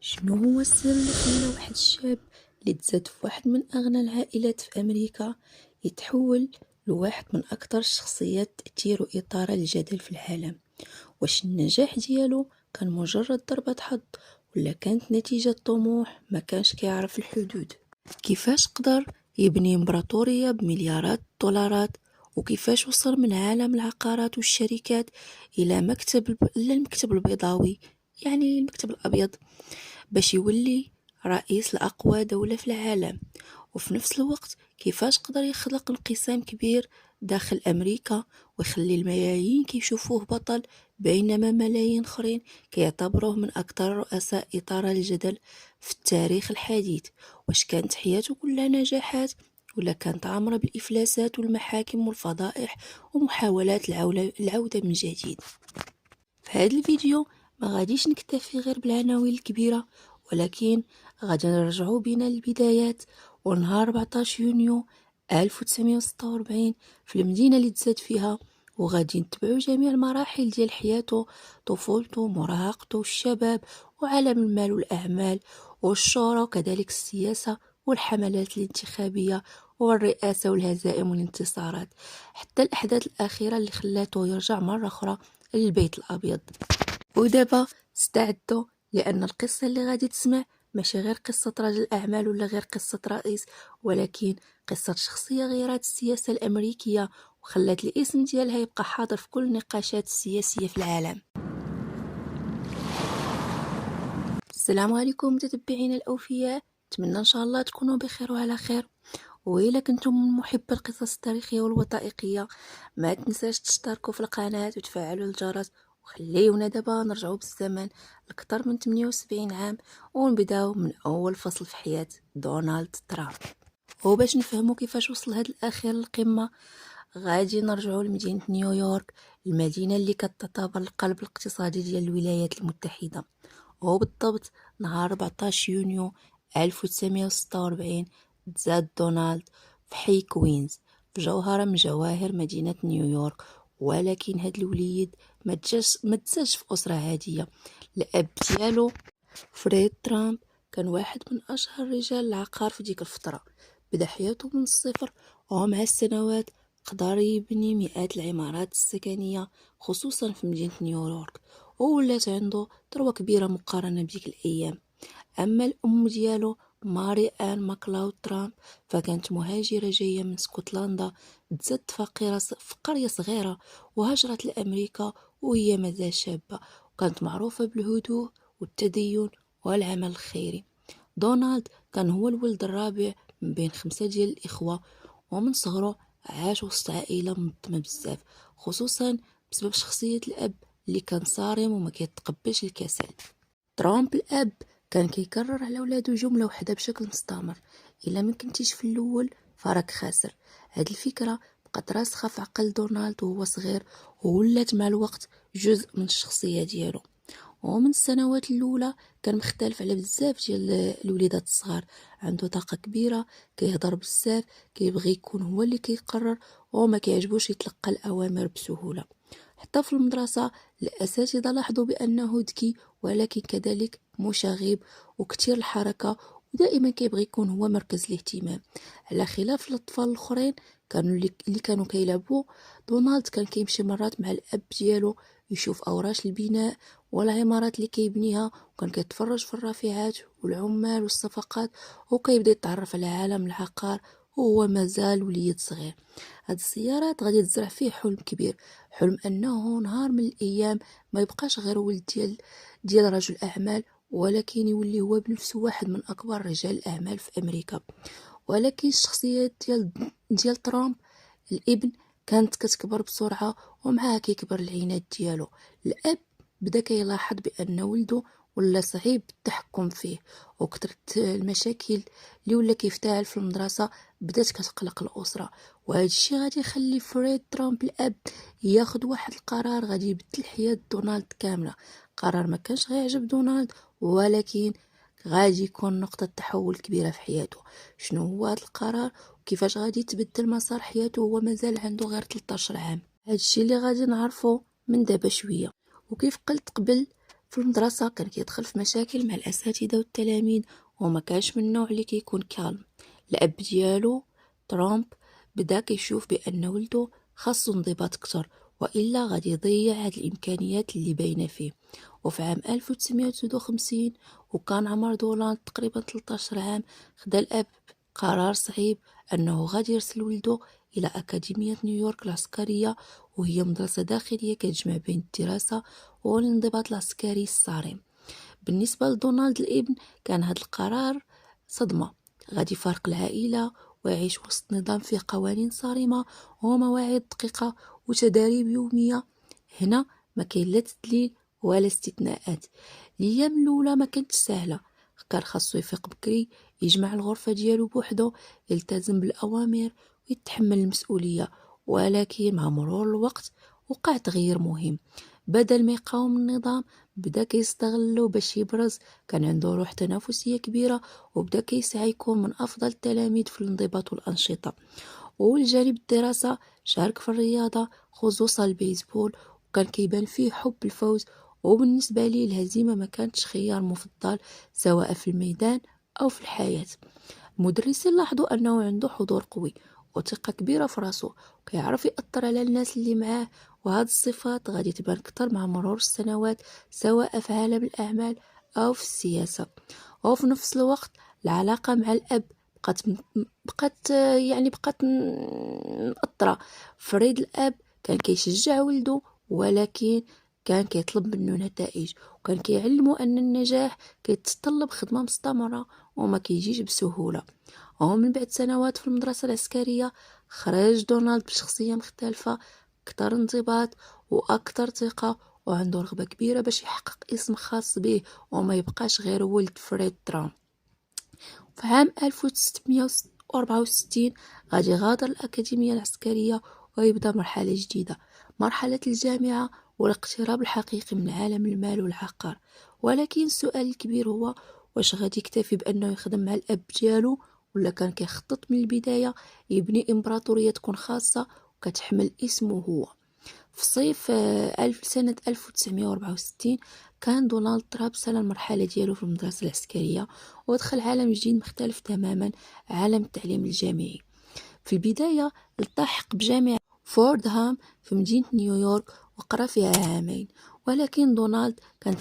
شنو هو السر اللي خلى واحد الشاب اللي تزاد في واحد من أغنى العائلات في أمريكا يتحول لواحد من أكثر الشخصيات تأثير وإثارة للجدل في العالم؟ واش النجاح ديالو كان مجرد ضربة حظ ولا كانت نتيجة طموح ما كانش كيعرف الحدود؟ كيفاش قدر يبني إمبراطورية بمليارات الدولارات، وكيفاش وصل من عالم العقارات والشركات إلى المكتب البيضاوي، يعني المكتب الأبيض، باش يولي رئيس لأقوى دولة في العالم؟ وفي نفس الوقت كيفاش قدر يخلق انقسام كبير داخل أمريكا ويخلي الملايين كيشوفوه بطل، بينما ملايين آخرين كيعتبروه من أكثر الرؤساء إثارة للجدل في التاريخ الحديث؟ واش كانت حياته كلها نجاحات ولا كانت عامرة بالإفلاسات والمحاكم والفضائح ومحاولات العودة من جديد؟ في هذا الفيديو ما غاديش نكتفي غير بالعناوين الكبيرة، ولكن غادي نرجعو بينا للبدايات، ونهار 14 يونيو 1946 في المدينة اللي تزاد فيها، وغادي نتبعو جميع المراحل ديال حياته، طفولته، مراهقته، الشباب، وعالم المال والأعمال والشهرة، وكذلك السياسة والحملات الانتخابية والرئاسة والهزائم والانتصارات، حتى الأحداث الأخيرة اللي خلاته يرجع مرة أخرى للبيت الأبيض. ودابا استعدوا، لأن القصة اللي غادي تسمع ماشي غير قصة رجل أعمال ولا غير قصة رئيس، ولكن قصة شخصية غيرت السياسة الأمريكية وخلات الاسم ديالها يبقى حاضر في كل النقاشات السياسية في العالم. السلام عليكم متتبعين الأوفياء، نتمنى إن شاء الله تكونوا بخير وعلى خير. وإلا كنتم من محب القصص التاريخية والوثائقية، ما تنساش تشتركوا في القناة وتفعلوا الجرس، وخليونا دابا نرجعوا بالزمن لأكثر من 78 عام ونبداو من أول فصل في حياة دونالد ترامب. وباش نفهموا كيفاش وصل هذا الأخير للقمة، غادي نرجعوا لمدينة نيويورك، المدينة اللي كتعتبر القلب الاقتصادي ديال الولايات المتحدة. وبالضبط نهار 14 يونيو 1946 تزاد دونالد في حي كوينز، في جوهرة من جواهر مدينة نيويورك. ولكن هاد الوليد ما تزادش في أسرة عادية. الأب ديالو فريد ترامب كان واحد من أشهر رجال العقار في ديك الفترة. بدأ حياته من الصفر، ومع السنوات قدر يبني مئات العمارات السكنية خصوصا في مدينة نيويورك، وولات عنده ثروة كبيرة مقارنة بديك الأيام. أما الأم ديالو ماري آن ماكلاود ترامب فكانت مهاجرة جاية من اسكتلندا، تزاد فقيرة في قرية صغيرة، وهاجرت لأمريكا وهي مازال شابة، وكانت معروفة بالهدوء والتدين والعمل الخيري. دونالد كان هو الولد الرابع من بين 5 ديال الإخوة، ومن صغره عاش وسط عائلة منظمة بزاف، خصوصا بسبب شخصية الأب اللي كان صارم وما كيتقبلش الكسل. ترامب الأب كان كيكرر على ولادو جملة وحدة بشكل مستمر: إلا ما كنتيش في الأول فراك خاسر. هاد الفكرة بقات راسخة في عقل دونالد وهو صغير، وولات مع الوقت جزء من الشخصية ديالو. ومن السنوات الأولى كان مختلف على بزاف ديال الوليدات الصغار، عنده طاقة كبيرة، كيهضر بزاف، كيبغي يكون هو اللي كيقرر، وما كيعجبوش يتلقى الأوامر بسهولة. حتى في المدرسة الأساتذة لاحظوا بأنه ذكي، ولكن كذلك مشاغب وكثير الحركة، ودائما كيبغي يكون هو مركز الاهتمام. على خلاف الأطفال الآخرين اللي كانوا كيلعبوا، دونالد كان كيمشي مرات مع الأب ديالو يشوف أوراش البناء والعمارات اللي كيبنيها، وكان كيتفرج في الرافعات والعمال والصفقات، وكيبدا يتعرف على عالم العقار وهو مازال وليد صغير. هاد الزيارات غادي تزرع فيه حلم كبير، حلم انه نهار من الايام ما يبقاش غير ولد ديال رجل اعمال، ولكن يولي هو بنفسه واحد من اكبر رجال الاعمال في امريكا. ولكن الشخصية ديال ترامب الابن كانت كتكبر بسرعة، ومعها كيكبر العناد ديالو. الاب بدا كيلاحظ بان ولده ولا صعيب التحكم فيه، وكثرت المشاكل اللي ولا كيفتعل في المدرسة بدات كتقلق الأسرة. وهذا الشيء غادي يخلي فريد ترامب الاب ياخذ واحد القرار غادي يبدل حياة دونالد كاملة. قرار ما كانش غيعجب دونالد، ولكن غادي يكون نقطة تحول كبيرة في حياته. شنو هو هذا القرار وكيفاش غادي يتبدل مسار حياته وهو مازال عنده غير 13 عام؟ هذا الشيء اللي غادي نعرفه من دابا شوية. وكيف قلت قبل، في المدرسة كان كيدخل في مشاكل مع الأساتذة والتلاميذ، وما كانش من النوع اللي كيكون كالم. الأب ديالو ترامب بدا كيشوف بأن ولدو خاصو انضباط كتر، وإلا غادي يضيع هاد الإمكانيات اللي باينة فيه. وفي عام 1959 وكان عمر دونالد تقريبا 13 عام، خدا الأب قرار صعيب أنه غادي يرسل ولدو إلى أكاديمية نيويورك العسكرية، وهي مدرسة داخلية كتجمع بين الدراسة والانضباط العسكري الصارم. بالنسبة لدونالد الابن كان هذا القرار صدمة، غادي يفارق العائلة ويعيش وسط نظام فيه قوانين صارمة ومواعيد دقيقة وتداريب يومية. هنا ما كاين لا تدليل ولا استثناءات. الايام الاولى ما كانتش سهله، كان خاصو يفيق بكري، يجمع الغرفه ديالو بوحدو، يلتزم بالاوامر ويتحمل المسؤوليه. ولكن مع مرور الوقت وقع تغيير مهم. بدل ما يقاوم النظام بدا كيستغلو باش يبرز. كان عنده روح تنافسيه كبيره وبدا كيسعى يكون من افضل التلاميذ في الانضباط والانشطه. والجانب الدراسة شارك في الرياضة خصوصا البيسبول، وكان كيبان فيه حب الفوز. وبالنسبة لي الهزيمة ما كانتش خيار مفضل سواء في الميدان أو في الحياة. المدرسين لاحظوا أنه عنده حضور قوي وثقة كبيرة في راسه، وكيعرف يأثر على الناس اللي معاه. وهذه الصفات غادي تبان أكثر مع مرور السنوات سواء في عالم الأعمال أو في السياسة. وفي نفس الوقت العلاقة مع الأب بقات مأطرة. فريد الأب كان كيشجع ولده، ولكن كان كيطلب منه نتائج، وكان كيعلمه أن النجاح كيتطلب خدمة مستمرة وما كيجيش بسهولة. ومن بعد سنوات في المدرسة العسكرية خرج دونالد بشخصية مختلفة، أكثر انضباط وأكثر ثقة، وعنده رغبة كبيرة باش يحقق اسم خاص به وما يبقاش غير ولد فريد ترامب. في عام 1664 غادي يغادر الأكاديمية العسكرية ويبدأ مرحلة جديدة، مرحلة الجامعة والاقتراب الحقيقي من عالم المال والعقار. ولكن السؤال الكبير هو واش غادي يكتفي بأنه يخدم مع الأب ديالو، ولا كان كيخطط من البداية يبني إمبراطورية تكون خاصة وكتحمل اسمه هو. في صيف سنة 1964 كان دونالد ترامب سال المرحلة ديالو في المدرسة العسكرية ودخل عالم جديد مختلف تماما، عالم التعليم الجامعي. في البداية التحق بجامعة فوردهام في مدينة نيويورك وقرأ فيها عامين. ولكن دونالد كان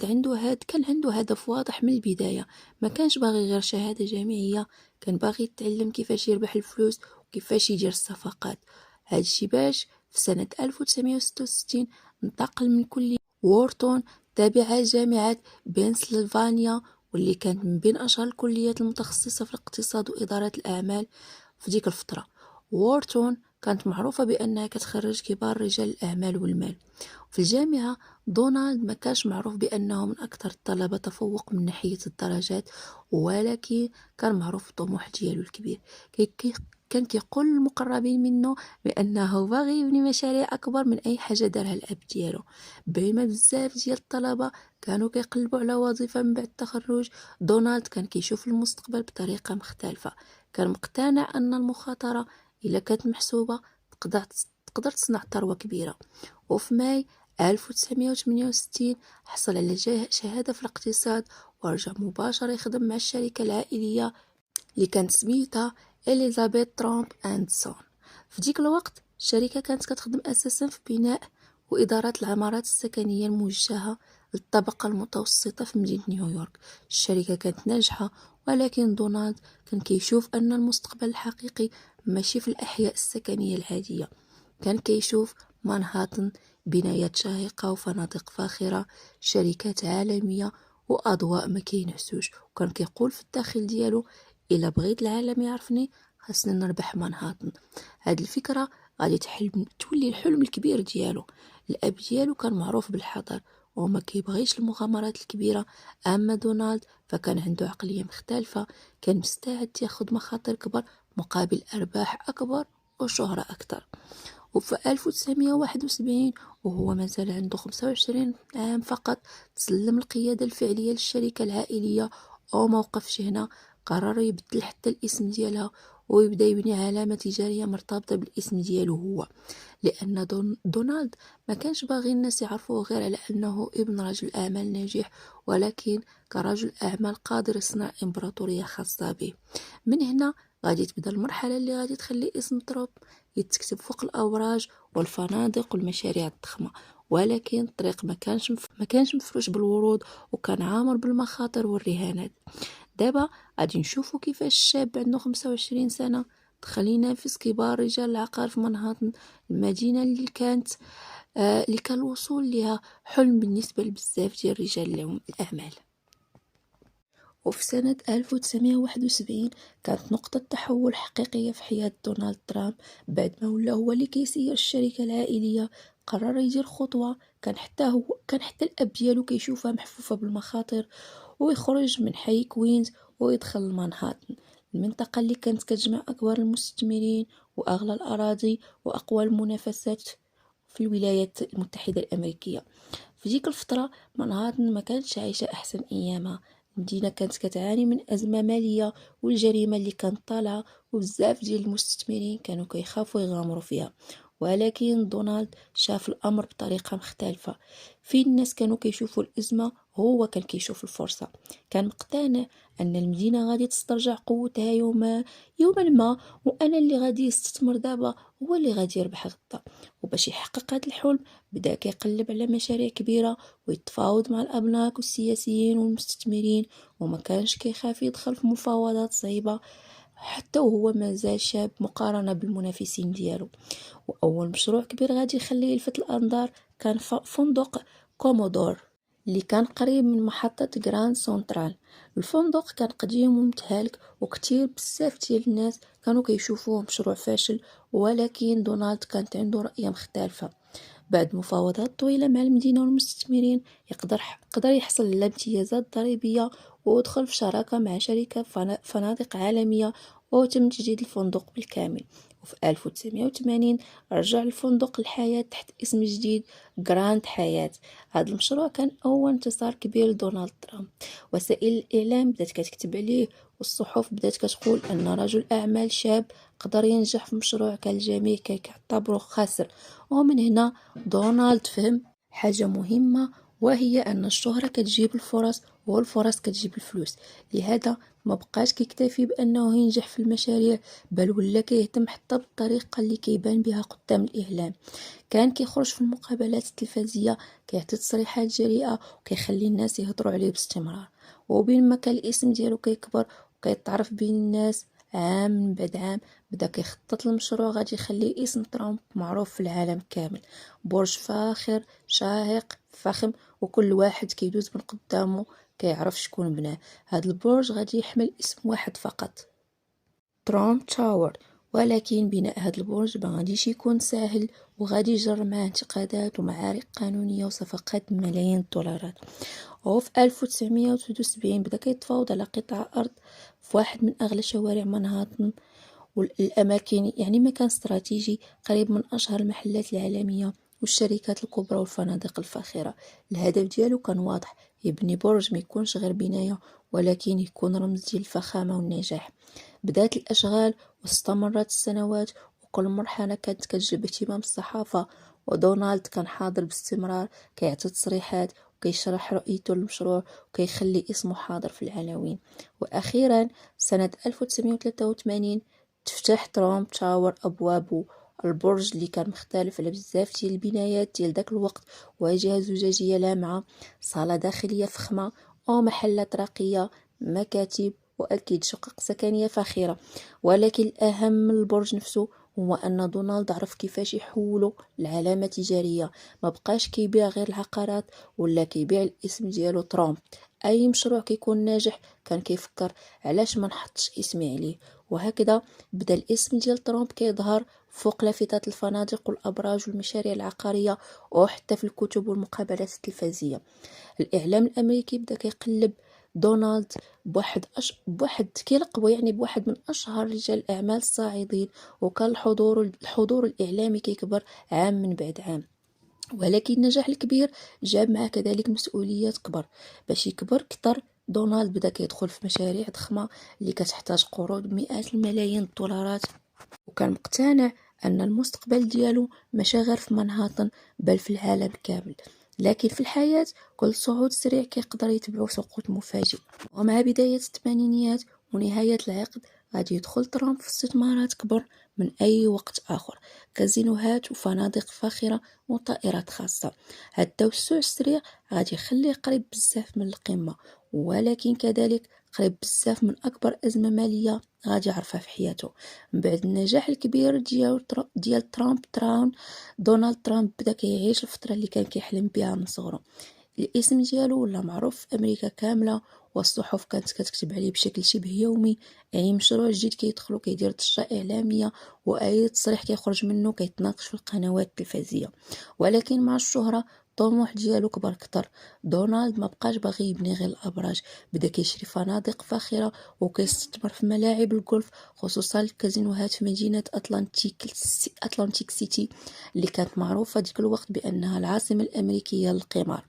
عنده هدف واضح من البداية، ما كانش باغي غير شهادة جامعية، كان باغي يتعلم كيفاش يربح الفلوس وكيفاش يدير الصفقات. هذا الشي باش في سنة 1966 انتقل من كلية وورتون تابعة لجامعة بنسلفانيا، واللي كانت من بين أشهر الكليات المتخصصة في الاقتصاد وإدارة الأعمال في ديك الفترة. وورتون كانت معروفة بأنها كتخرج كبار رجال الأعمال والمال. في الجامعة دونالد ما كانش معروف بأنه من أكثر الطلبة تفوق من ناحية الدرجات، ولكن كان معروف الطموح ديالو الكبير. كان كيقول المقربين منه بأنه باغي يبني مشاريع أكبر من أي حاجة دارها الأب ديالو. بينما بزاف ديال الطلبة كانوا كيقلبوا على وظيفة من بعد التخرج، دونالد كان كيشوف المستقبل بطريقة مختلفة. كان مقتنع أن المخاطرة إلا كانت محسوبة تقدر تصنع ثروة كبيرة. وفي ماي 1968 حصل على شهادة في الاقتصاد ورجع مباشرة يخدم مع الشركة العائلية اللي كانت سميتها إليزابيث ترامب أند سون. في ديك الوقت الشركة كانت كتخدم أساسا في بناء وإدارة العمارات السكنية الموجهة للطبقة المتوسطة في مدينة نيويورك. الشركة كانت ناجحة، ولكن دونالد كان كيشوف أن المستقبل الحقيقي ماشي في الأحياء السكنية العادية. كان كيشوف مانهاتن، بنايات شاهقة وفنادق فاخرة، شركات عالمية وأضواء ما كينعسوش. وكان كيقول في الداخل ديالو إلا بغيت العالم يعرفني خاصني نربح مانهاتن. هاد الفكرة غادي تولي الحلم الكبير ديالو. الأب ديالو كان معروف بالحذر وما كيبغيش المغامرات الكبيرة، أما دونالد فكان عنده عقلية مختلفة، كان مستعد ياخد مخاطر كبر مقابل أرباح أكبر وشهرة أكثر. وفي 1971 وهو مازال عنده 25 عام فقط، تسلم القيادة الفعلية للشركة العائلية وما وقفش هنا، قرر يبدل حتى الاسم ديالها ويبدا يبني علامة تجارية مرتبطة بالاسم ديالو هو، لأن دونالد ما كانش باغي الناس يعرفوه غير على أنه ابن رجل أعمال ناجح، ولكن كرجل أعمال قادر يصنع إمبراطورية خاصة به. من هنا غادي تبدا المرحلة اللي غادي تخلي اسم ترامب يتكتب فوق الأبراج والفنادق والمشاريع الضخمة، ولكن الطريق ما كانش مفروش بالورود، وكان عامر بالمخاطر والرهانات. دابا غادي نشوفوا كيفاش الشاب عنده 25 سنة دخل ينافس كبار رجال العقار في منهاتن، المدينة اللي كان الوصول لها حلم بالنسبة لبزاف ديال رجال الأعمال. وفي سنة 1971 كانت نقطة تحول حقيقية في حياة دونالد ترامب، بعد ما ولا هو اللي كيسير الشركة العائلية. قرر يدير خطوة كان حتى الأب ديالو كيشوفها محفوفة بالمخاطر، ويخرج من حي كوينز ويدخل لمانهاتن، المنطقة اللي كانت كتجمع أكبر المستثمرين وأغلى الأراضي وأقوى المنافسات في الولايات المتحدة الأمريكية. في ديك الفترة مانهاتن ما كانتش عايشة أحسن أيامها، المدينة كانت كتعاني من أزمة مالية والجريمة اللي كانت طالعة، وبزاف ديال المستثمرين كانوا كيخافوا يغامروا فيها. ولكن دونالد شاف الأمر بطريقة مختلفة. في الناس كانوا كيشوفوا الأزمة، هو كان كيشوف الفرصة. كان مقتنع أن المدينة غادي تسترجع قوتها يوما ما، وأنا اللي غادي يستثمر دابا هو اللي غادي يربح غدا. وباش يحقق هذا الحلم بدا كيقلب على مشاريع كبيرة ويتفاوض مع الأبناك والسياسيين والمستثمرين، وما كانش كيخاف يدخل في مفاوضات صعيبة حتى وهو مازال شاب مقارنة بالمنافسين ديالو. وأول مشروع كبير غادي يخليه يلفت الأنظار كان فندق كومودور اللي كان قريب من محطة جراند سنترال. الفندق كان قديم ومتهالك، وكتير بزاف ديال الناس كانوا كيشوفوه مشروع فاشل، ولكن دونالد كانت عنده رؤية مختلفة. بعد مفاوضات طويلة مع المدينة والمستثمرين قدر يحصل على امتيازات ضريبية ودخل في شراكة مع شركة فنادق عالمية، وتم تجديد الفندق بالكامل. وفي 1980 رجع الفندق للحياة تحت اسم جديد، جراند حياة. هذا المشروع كان أول انتصار كبير لدونالد ترامب. وسائل الإعلام بدأت كتكتب عليه، والصحف بدأت كتقول أن رجل أعمال شاب قدر ينجح في مشروع كان الجميع كيعتبره خاسر. ومن هنا دونالد فهم حاجة مهمة، وهي أن الشهرة كتجيب الفرص والفرص كتجيب الفلوس. لهذا ما بقاش كيكتفي بأنه ينجح في المشاريع، بل ولا كيهتم حتى بالطريقة اللي كيبان بها قدام الإعلام. كان كيخرج في المقابلات التلفزية، كيعطي تصريحات جريئة وكيخلي الناس يهضروا عليه باستمرار. وبين ما كان الاسم ديالو كيكبر وكيتعرف بين الناس عام من بعد عام، بدا كيخطط لمشروع غادي يخلي اسم ترامب معروف في العالم كامل. برج فاخر شاهق فخم، وكل واحد كيدوز من قدامه كيعرف شكون بناه. هذا البرج غادي يحمل اسم واحد فقط، ترامب تاور. ولكن بناء هذا البرج ما غاديش يكون سهل، وغادي يجر معاه انتقادات ومعارك قانونية وصفقات بملايين الدولارات. وفي 1973 بدا كيتفاوض على قطع أرض في واحد من أغلى شوارع مانهاتن، والأماكن يعني مكان استراتيجي قريب من أشهر المحلات العالمية والشركات الكبرى والفنادق الفاخرة. الهدف ديالو كان واضح، يبني برج ما يكونش غير بناية، ولكن يكون رمز ديال الفخامة والنجاح. بدات الأشغال واستمرت السنوات، وكل مرحلة كانت كتجلب اهتمام الصحافة، ودونالد كان حاضر باستمرار كيعطي تصريحات وكيشرح رؤيته للمشروع وكيخلي اسمه حاضر في العناوين. وأخيرا سنة 1983 تفتح ترامب تاور أبوابه. البرج اللي كان مختلف على بزاف ديال البنايات ديال داك الوقت، واجهة زجاجية لامعة، صالة داخلية فخمة، ومحلات راقية، مكاتب وأكيد شقق سكنية فاخرة. ولكن الأهم من البرج نفسه هو أن دونالد عرف كيفاش يحولو لعلامة تجارية. ما بقاش كيبيع غير العقارات ولا كيبيع الاسم ديالو ترامب. أي مشروع كيكون ناجح كان كيفكر علاش ما نحطش اسمي عليه. وهكذا بدا الاسم ديال ترامب كيظهر فوق لافتات الفنادق والأبراج والمشاريع العقارية، وحتى في الكتب والمقابلات التلفزيونية. الإعلام الأمريكي بدا كيقلب دونالد بواحد كيلقبوا يعني بواحد من أشهر رجال الأعمال الصاعدين، وكان الحضور الإعلامي كيكبر عام من بعد عام. ولكن النجاح الكبير جاب معه كذلك مسؤوليات كبر. باش يكبر كتر دونالد بدا كيدخل في مشاريع ضخمة اللي كتحتاج قروض بمئات الملايين الدولارات، وكان مقتنع أن المستقبل ديالو ماشي غير في منهاتن بل في العالم كامل. لكن في الحياة كل صعود سريع كيقدر يتبعو سقوط مفاجئ، ومع بداية الثمانينيات ونهاية العقد غادي يدخل ترامب في استثمارات كبر من أي وقت آخر، كازينوهات وفنادق فاخرة وطائرات خاصة. هاد التوسع السريع غادي يخليه قريب بزاف من القمة، ولكن كذلك قريب بزاف من أكبر أزمة مالية غادي يعرفها في حياته. من بعد النجاح الكبير ديال دونالد ترامب بدا كيعيش الفترة اللي كان كيحلم بها من صغره. الاسم ديالو ولا معروف في امريكا كامله، والصحف كانت كتكتب عليه بشكل شبه يومي. اي مشروع جديد كيدخلو كيدير ضجه اعلاميه، واي تصريح كيخرج منه كيتناقش في القنوات التلفزيونيه. ولكن مع الشهره الطموح ديالو كبر كتر. دونالد ما بقاش باغي يبني غير الابراج، بدا كيشري فنادق فاخره وكيستثمر في ملاعب الجولف، خصوصا الكازينوهات في مدينه اتلانتيك سيتي اللي كانت معروفه ديك الوقت بانها العاصمه الامريكيه للقمار.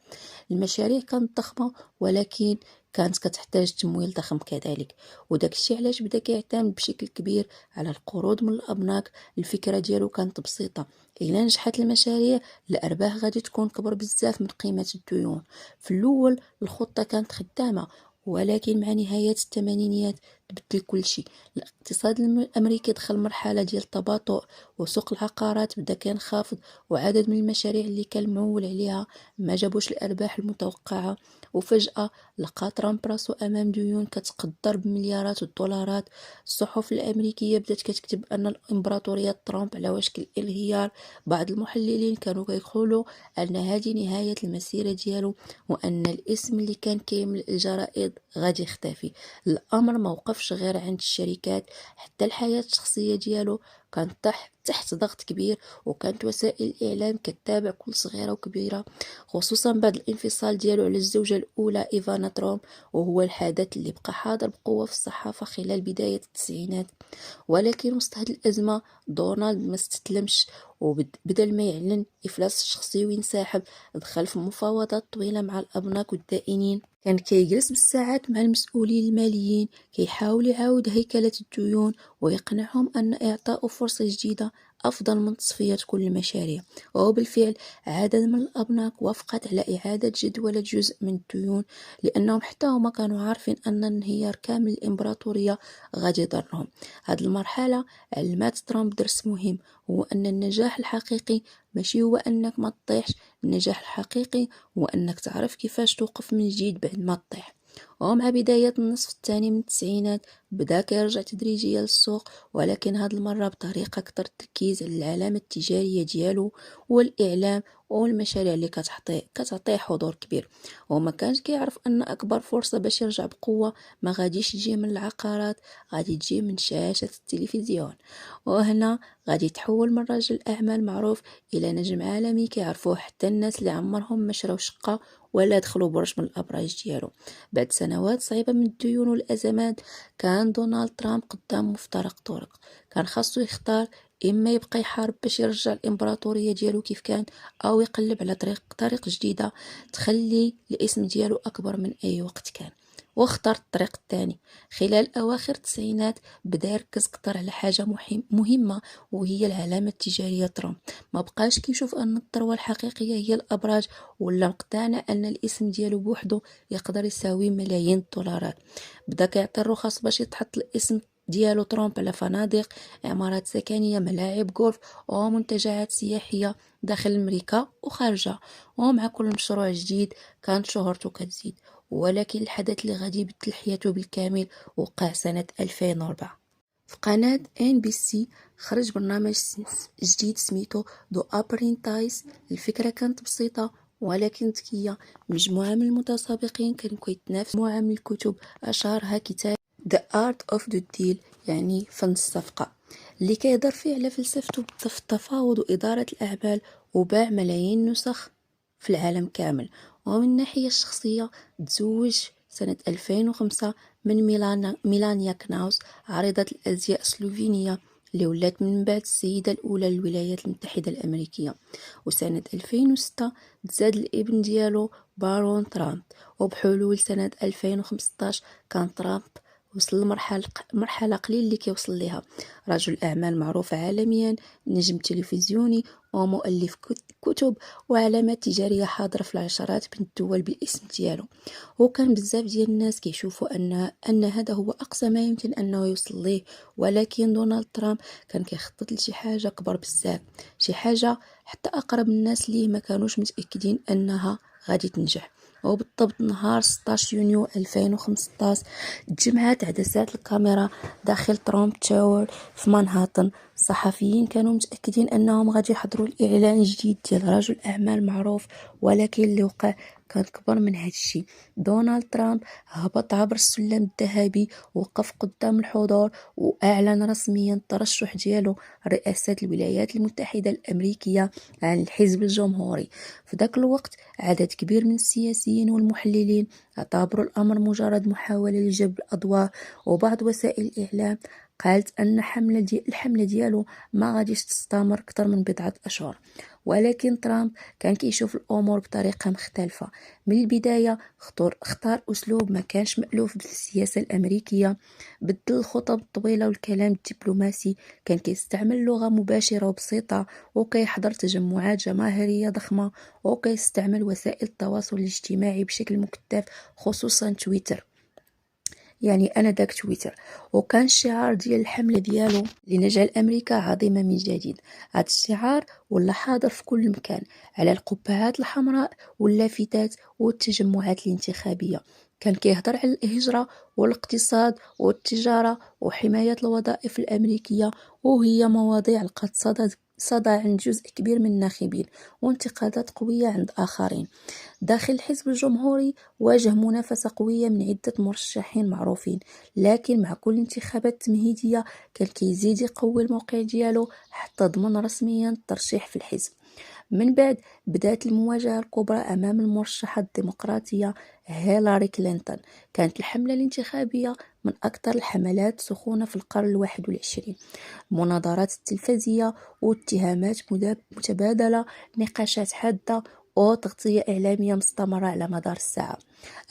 المشاريع كانت ضخمة، ولكن كانت كتحتاج تمويل ضخم كذلك، وداك الشيء علاش بدا كيعتمد بشكل كبير على القروض من الأبناك. الفكرة ديالو كانت بسيطة: إلا نجحت المشاريع الأرباح غادي تكون كبر بزاف من قيمة الديون. في الأول الخطة كانت خدامة، ولكن مع نهاية الثمانينيات تبدل كل شيء. الاقتصاد الأمريكي دخل مرحلة ديال التباطؤ، وسوق العقارات بدا كينخفض، وعدد من المشاريع اللي كان معول عليها ما جابوش الأرباح المتوقعة. وفجأة لقى ترامب راسو أمام ديون كتقدر بمليارات الدولارات. الصحف الأمريكية بدات كتكتب أن الإمبراطورية ترامب على وشك الانهيار. بعض المحللين كانوا كيقولوا أن هذه نهاية المسيرة ديالو، وأن الاسم اللي كان كيملأ الجرائد غادي يختفي. الأمر ما وقفش غير عند الشركات، حتى الحياة الشخصية ديالو كانت تحت ضغط كبير، وكانت وسائل الإعلام كتتابع كل صغيرة وكبيرة، خصوصا بعد الانفصال ديالو على الزوجة الأولى إيفانا ترومب، وهو الحدث اللي بقى حاضر بقوة في الصحافة خلال بداية التسعينات. ولكن وسط هذه الأزمة دونالد ما استسلمش، وبدل ما يعلن إفلاس الشخصي وينسحب، دخل في مفاوضات طويلة مع الأبناك والدائنين. كان كيجلس بالساعات مع المسؤولين الماليين كيحاول يعاود هيكلة الديون ويقنعهم أن إعطاء فرصة جديدة أفضل من تصفية كل المشاريع. وبالفعل عدد من الأبناك وافقت على إعادة جدولة جزء من الديون، لأنهم حتى هما كانوا عارفين أن انهيار كامل الإمبراطورية غادي يضرهم. هذه المرحلة علمت ترامب درس مهم، هو أن النجاح الحقيقي ماشي هو أنك ما تطيحش، النجاح الحقيقي هو أنك تعرف كيفاش توقف من جديد بعد ما تطيح. ومع بداية النصف الثاني من التسعينات بدا كيرجع تدريجيا للسوق، ولكن هاد المرة بطريقة أكثر تركيز على العلامة التجارية ديالو والإعلام والمشاريع اللي كتعطيه حضور كبير. وما كانش كيعرف أن أكبر فرصة باش يرجع بقوة ما غاديش تجي من العقارات، غادي تجي من شاشة التلفزيون. وهنا غادي يتحول من رجل أعمال معروف إلى نجم عالمي كيعرفوه حتى الناس اللي عمرهم ما شراو شقة ولا دخلوا برج من الأبراج ديالو. بعد سنوات صعيبة من الديون والأزمات كان دونالد ترامب قدام مفترق طرق. كان خاصو يختار: إما يبقى يحارب باش يرجع الإمبراطورية ديالو كيف كان، أو يقلب على طريق جديدة تخلي الاسم ديالو أكبر من أي وقت كان. واختار الطريق الثاني. خلال أواخر التسعينات بدا يركز كتر على حاجة مهمة، وهي العلامة التجارية ترامب. ما بقاش كيشوف أن الثروة الحقيقية هي الأبراج، ولا مقتنع أن الاسم ديالو بوحده يقدر يساوي ملايين الدولارات. بدا كيعطي الرخص باش يتحط الاسم ديالو ترامب على فنادق، عمارات سكنية، ملاعب جولف ومنتجعات سياحية داخل أمريكا وخارجها. ومع كل مشروع جديد كانت شهرته كتزيد. ولكن الحدث اللي غادي يبدل حياته بالكامل وقع سنة 2004 في قناة NBC. خرج برنامج جديد سميتو The Apprentice. الفكرة كانت بسيطة ولكن ذكية. مجموعة من المتسابقين كانوا كيتنافسوا مجموعة من الكتب، أشهرها كتاب The Art of the Deal، يعني فن الصفقة، اللي كيهضر فيه على فلسفته في التفاوض وإدارة الأعمال، وباع ملايين نسخ في العالم كامل. ومن الناحية الشخصية تزوج سنة 2005 من ميلانيا كناوس، عارضة الأزياء السلوفينية اللي ولات من بعد السيدة الأولى للولايات المتحدة الأمريكية. وسنة 2006 تزاد الابن ديالو بارون ترامب، وبحلول سنة 2015 كان ترامب وصل مرحلة قليل اللي كيوصل ليها. رجل أعمال معروف عالميا، نجم تلفزيوني ومؤلف كتب وعلامات تجارية حاضرة في العشرات من الدول بالاسم ديالو. وكان بزاف ديال الناس كيشوفوا أن هذا هو أقصى ما يمكن أنه يوصل ليه، ولكن دونالد ترامب كان كيخطط لشي حاجة كبر بزاف، شي حاجة حتى أقرب الناس ليه ما كانوش متأكدين أنها غادي تنجح. وبالضبط نهار 16 يونيو 2015 تجمعات عدسات الكاميرا داخل ترامب تاور في مانهاتن. الصحفيين كانوا متأكدين أنهم غادي يحضروا الإعلان الجديد ديال رجل أعمال معروف، ولكن اللي وقع كان كبر من هذا الشيء. دونالد ترامب هبط عبر السلم الذهبي، وقف قدام الحضور وأعلن رسميا الترشح ديالو رئاسة الولايات المتحدة الأمريكية عن الحزب الجمهوري. في ذاك الوقت عدد كبير من السياسيين والمحللين اعتبروا الأمر مجرد محاولة لجلب الأضواء، وبعض وسائل الإعلام قالت أن الحملة ديالو ما غاديش تستمر أكثر من بضعة أشهر. ولكن ترامب كان كيشوف الأمور بطريقة مختلفة. من البداية اختار أسلوب ما كانش مألوف بالسياسة الأمريكية، بدل الخطب الطويلة والكلام الدبلوماسي، كان كيستعمل لغة مباشرة وبسيطة، وكيحضر تجمعات جماهيرية ضخمة، وكيستعمل وسائل التواصل الاجتماعي بشكل مكثف، خصوصا تويتر، يعني أنا داك تويتر. وكان الشعار ديال الحملة ديالو لنجعل أمريكا عظيمة من جديد. هذا الشعار ولا حاضر في كل مكان، على القبعات الحمراء واللافتات والتجمعات الانتخابية. كان كيهضر على الهجرة والاقتصاد والتجارة وحماية الوظائف الأمريكية، وهي مواضيع لقات صدى عند جزء كبير من الناخبين وانتقادات قوية عند آخرين. داخل الحزب الجمهوري واجه منافسة قوية من عدة مرشحين معروفين، لكن مع كل انتخابات التمهيدية كان كيزيد يقوي الموقع ديالو حتى ضمن رسميا الترشيح في الحزب. من بعد بدأت المواجهة الكبرى أمام المرشحة الديمقراطية هيلاري كلينتون. كانت الحملة الانتخابية من أكثر الحملات سخونة في القرن 21. مناظرات التلفزية واتهامات متبادلة، نقاشات حادة، وتغطية إعلامية مستمرة على مدار الساعة.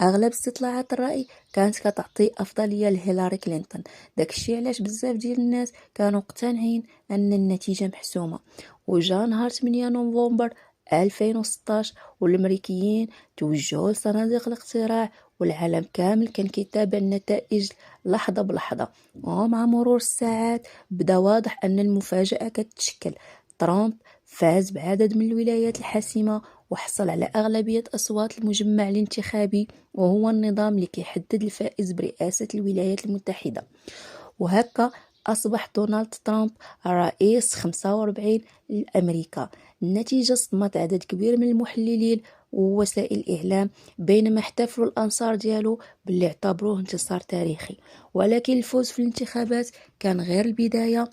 أغلب استطلاعات الرأي كانت كتعطي أفضلية لهيلاري كلينتون. داكشي علاش بزاف ديال الناس كانوا مقتنعين أن النتيجة محسومة. وجا نهار 8 نوفمبر 2016 والأمريكيين توجهوا لصناديق الاقتراع، والعالم كامل كان كيتابع النتائج لحظة بلحظة. ومع مرور الساعات بدا واضح أن المفاجأة كتشكل. ترامب فاز بعدد من الولايات الحاسمة وحصل على أغلبية أصوات المجمع الانتخابي، وهو النظام اللي كيحدد الفائز برئاسة الولايات المتحدة. وهكا أصبح دونالد ترامب رئيس 45 لأمريكا. النتيجة صدمت عدد كبير من المحللين ووسائل الإعلام، بينما احتفلوا الأنصار ديالو باللي اعتبروه انتصار تاريخي. ولكن الفوز في الانتخابات كان غير البداية،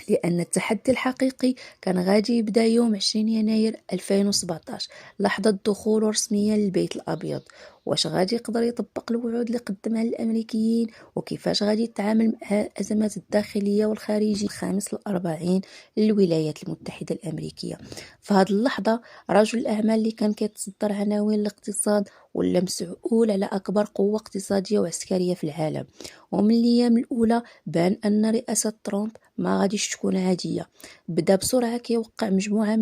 لأن التحدي الحقيقي كان غادي يبدأ يوم 20 يناير 2017، لحظة دخوله رسميا للبيت الأبيض. واش غادي يقدر يطبق الوعود اللي قدمها للأمريكيين، وكيفاش غادي يتعامل مع الأزمات الداخلية والخارجية؟ الخامس الأربعين للولايات المتحدة الأمريكية. في هذه اللحظة رجل الأعمال اللي كان كيتصدر عناوين الاقتصاد ولا مسؤول على أكبر قوة اقتصادية وعسكرية في العالم. ومن الأيام الأولى بان أن رئاسة ترامب ما غاديش تكون عادية. بدا بسرعة كيوقع مجموعة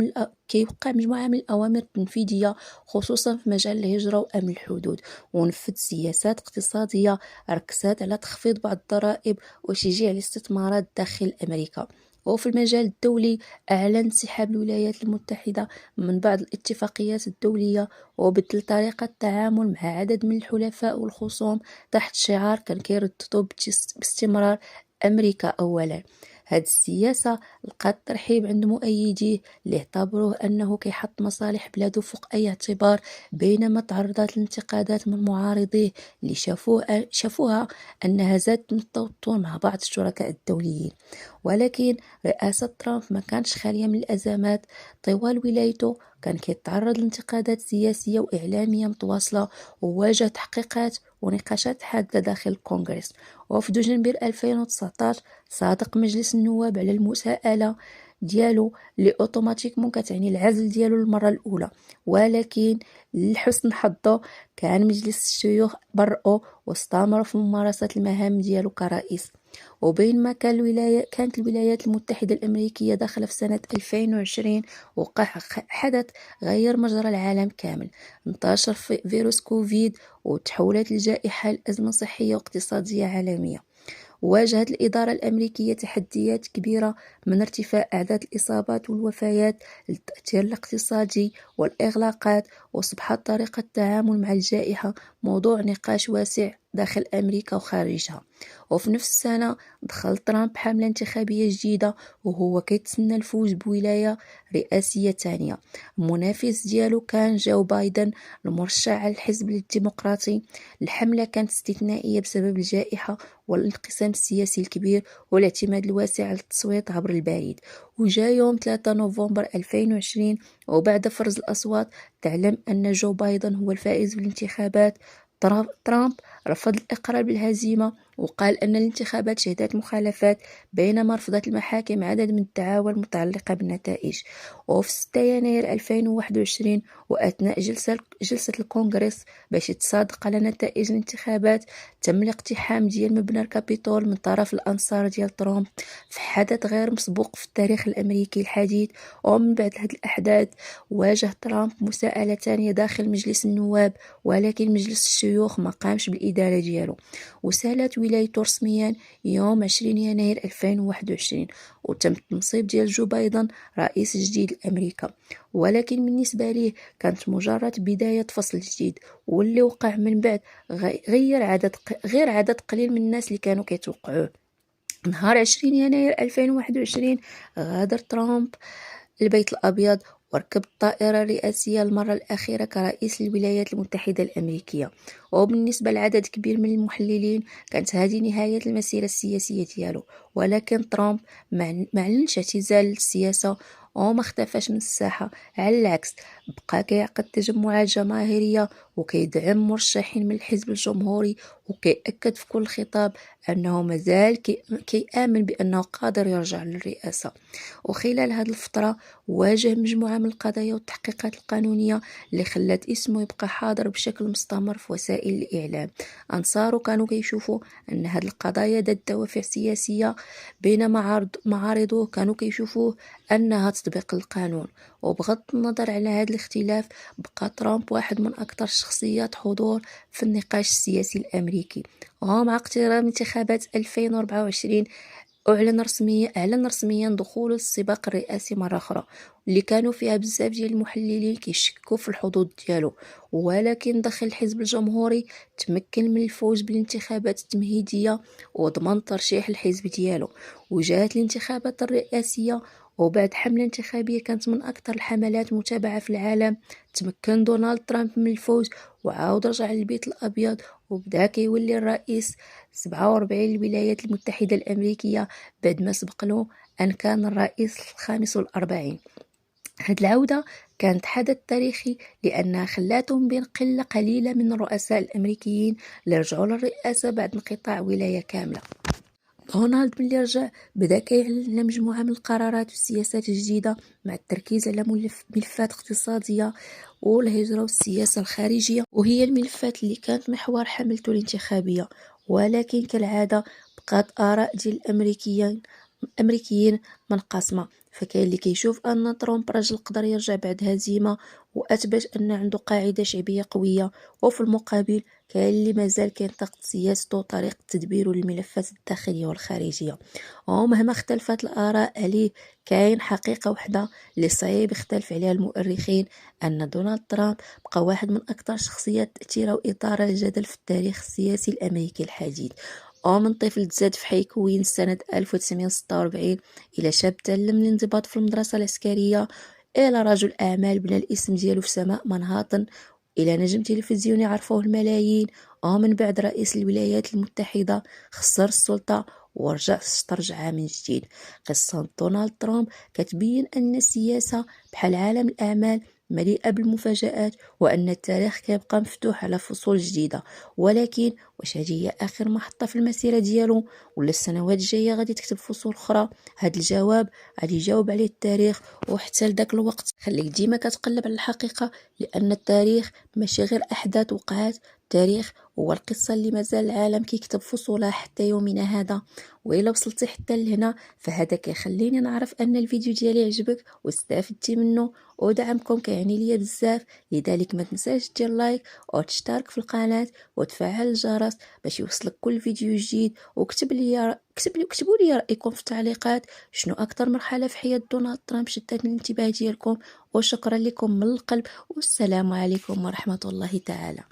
من الأوامر التنفيذية، خصوصا في مجال الهجرة وأمن الحدود، ونفذ سياسات اقتصادية ركزت على تخفيض بعض الضرائب وتشجيع الاستثمارات داخل أمريكا. وفي المجال الدولي أعلن انسحاب الولايات المتحدة من بعض الاتفاقيات الدولية، وبدل طريقة التعامل مع عدد من الحلفاء والخصوم تحت شعار كان كيرددوا باستمرار أمريكا أولا. هاد السياسة لقات ترحيب عند مؤيديه اللي اعتبروه أنه كيحط مصالح بلادو فوق أي اعتبار، بينما تعرضت لانتقادات من معارضيه اللي شافوها أنها زادت من التوتر مع بعض الشركاء الدوليين. ولكن رئاسة ترامب ما كانش خالية من الأزمات. طوال ولايته كان كيتعرض لانتقادات سياسية وإعلامية متواصلة، وواجه تحقيقات ونقاشات حادة داخل الكونغرس. وفي دجنبر 2019 صادق مجلس النواب على المساءلة ديالو اللي اوتوماتيكمون كتعني العزل ديالو للمرة الأولى، ولكن لحسن حظه كان مجلس الشيوخ برئو واستمر في ممارسة المهام ديالو كرئيس. وبينما كانت الولايات المتحدة الأمريكية داخلة في سنة 2020، وقع حدث غير مجرى العالم كامل. انتشر فيروس كوفيد وتحولت الجائحة لأزمة صحية واقتصادية عالمية. واجهت الإدارة الأمريكية تحديات كبيرة، من ارتفاع أعداد الإصابات والوفيات للتأثير الاقتصادي والإغلاقات. وأصبحت طريقة التعامل مع الجائحة موضوع نقاش واسع داخل أمريكا وخارجها. وفي نفس السنة دخل ترامب حملة انتخابية جديدة، وهو كيتسنى الفوز بولاية رئاسية تانية. المنافس ديالو كان جو بايدن المرشح على الحزب الديمقراطي. الحملة كانت استثنائية بسبب الجائحة والانقسام السياسي الكبير والاعتماد الواسع على التصويت عبر البريد. وجاء يوم 3 نوفمبر 2020 وبعد فرز الأصوات تعلم أن جو بايدن هو الفائز بالانتخابات. ترامب رفض الإقرار بالهزيمة وقال أن الانتخابات شهدت مخالفات، بينما رفضت المحاكم عدد من الدعاوى المتعلقة بالنتائج. وفي 6 يناير 2021 وأثناء جلسة الكونغرس باش يتصادق على نتائج الانتخابات، تم الاقتحام ديال مبنى الكابيتول من طرف الأنصار ديال ترامب في حدث غير مسبوق في التاريخ الأمريكي الحديث. ومن بعد هذه الأحداث واجه ترامب مساءلة تانية داخل مجلس النواب، ولكن مجلس الشيوخ ما قامش بالإدارة ديالو. وسالت ولايته رسميا يوم 20 يناير 2021، وتم التنصيب ديال جو بايدن رئيس جديد لأمريكا. ولكن بالنسبة ليه كانت مجرد بداية فصل جديد، واللي وقع من بعد غير عدد قليل من الناس اللي كانوا كيتوقعوه. نهار 20 يناير 2021 غادر ترامب البيت الأبيض وركب الطائرة الرئاسية المرة الأخيرة كرئيس الولايات المتحدة الأمريكية. وبالنسبة لعدد كبير من المحللين كانت هذه نهاية المسيرة السياسية ديالو، ولكن ترامب ما علنش اعتزال السياسة وما اختفاش من الساحة. على العكس بقى كيعقد تجمعات جماهيرية وكيدعم مرشحين من الحزب الجمهوري، وكيأكد في كل خطاب أنه مازال كيآمن بأنه قادر يرجع للرئاسة. وخلال هذه الفترة واجه مجموعة من القضايا والتحقيقات القانونية اللي خلت اسمه يبقى حاضر بشكل مستمر في وسائل الإعلام. أنصاره كانوا كيشوفوا أن هذه القضايا ذات دوافع سياسية، بينما معارضوه كانوا كيشوفوه أنها تطبيق القانون. وبغض النظر على هذا الاختلاف بقى ترامب واحد من أكثر الشخصيات حضور في النقاش السياسي الأمريكي. ومع اقتراب انتخابات 2024 أعلن رسميا دخول السباق الرئاسي مرة أخرى، اللي كانوا فيها بزاف ديال المحللين كيشكوا في الحظوظ ديالو. ولكن داخل الحزب الجمهوري تمكن من الفوز بالانتخابات التمهيدية وضمن ترشيح الحزب ديالو. وجاءت الانتخابات الرئاسية وبعد حملة انتخابية كانت من أكثر الحملات متابعة في العالم، تمكن دونالد ترامب من الفوز وعاود رجع للبيت الأبيض وبدا كيولي الرئيس 47 الولايات المتحدة الأمريكية، بعد ما سبق له أن كان الرئيس الخامس والأربعين. هاد العودة كانت حدث تاريخي لأنها خلاتهم بين قلة قليلة من الرؤساء الأمريكيين اللي رجعوا للرئاسة بعد انقطاع ولاية كاملة. دونالد ملي رجع بدا كيعلن مجموعة من القرارات والسياسات الجديدة مع التركيز على ملفات اقتصادية والهجرة والسياسة الخارجية، وهي الملفات اللي كانت محور حملته الانتخابية. ولكن كالعادة بقات آراء ديال الأمريكيين منقسمة، فكاين اللي كيشوف أن ترامب راجل قدر يرجع بعد هزيمة وأثبت أن عنده قاعدة شعبية قوية، وفي المقابل كاين اللي مازال كينتقد سياسته وطريقة تدبيره للملفات الداخلية والخارجية. ومهما اختلفت الآراء عليه كاين حقيقة واحدة اللي صعيب يختلف عليها المؤرخين، أن دونالد ترامب بقى واحد من أكثر شخصيات تأثيرا وإثارة الجدل في التاريخ السياسي الأمريكي الحديث. ومن طفل تزاد في حي كوين سنة 1946 إلى شاب تعلم الانضباط في المدرسة العسكرية، إلى رجل أعمال بنى الاسم ديالو في سماء منهاتن، إلى نجم تلفزيوني عرفوه الملايين، ومن بعد رئيس الولايات المتحدة خسر السلطة ورجع استرجعها من جديد. قصة دونالد ترامب كتبين أن السياسة بحال عالم الأعمال مليئة بالمفاجآت، وأن التاريخ كيبقى مفتوح على فصول جديدة. ولكن واش هذه هي آخر محطة في المسيرة ديالو، ولا السنوات الجاية غادي تكتب فصول أخرى؟ هذا الجواب غادي يجاوب عليه التاريخ. وحتى لذاك الوقت خليك ديما كتقلب على الحقيقة، لأن التاريخ ماشي غير أحداث وقعات، التاريخ هو القصة اللي مازال العالم كيكتب فصولها حتى يومنا هذا. وإلا وصلتي حتى لهنا فهذا كيخليني نعرف أن الفيديو ديالي عجبك واستفدتي منه، ودعمكم كيعني ليا بزاف. لذلك ما تنساش دير لايك وتشترك في القناة وتفعل الجرس باش يوصلك كل فيديو جديد. اكتبوا لي رأيكم في التعليقات، شنو أكثر مرحلة في حياة دونالد ترامب شدت الانتباه ديالكم. وشكرا لكم من القلب، والسلام عليكم ورحمة الله تعالى.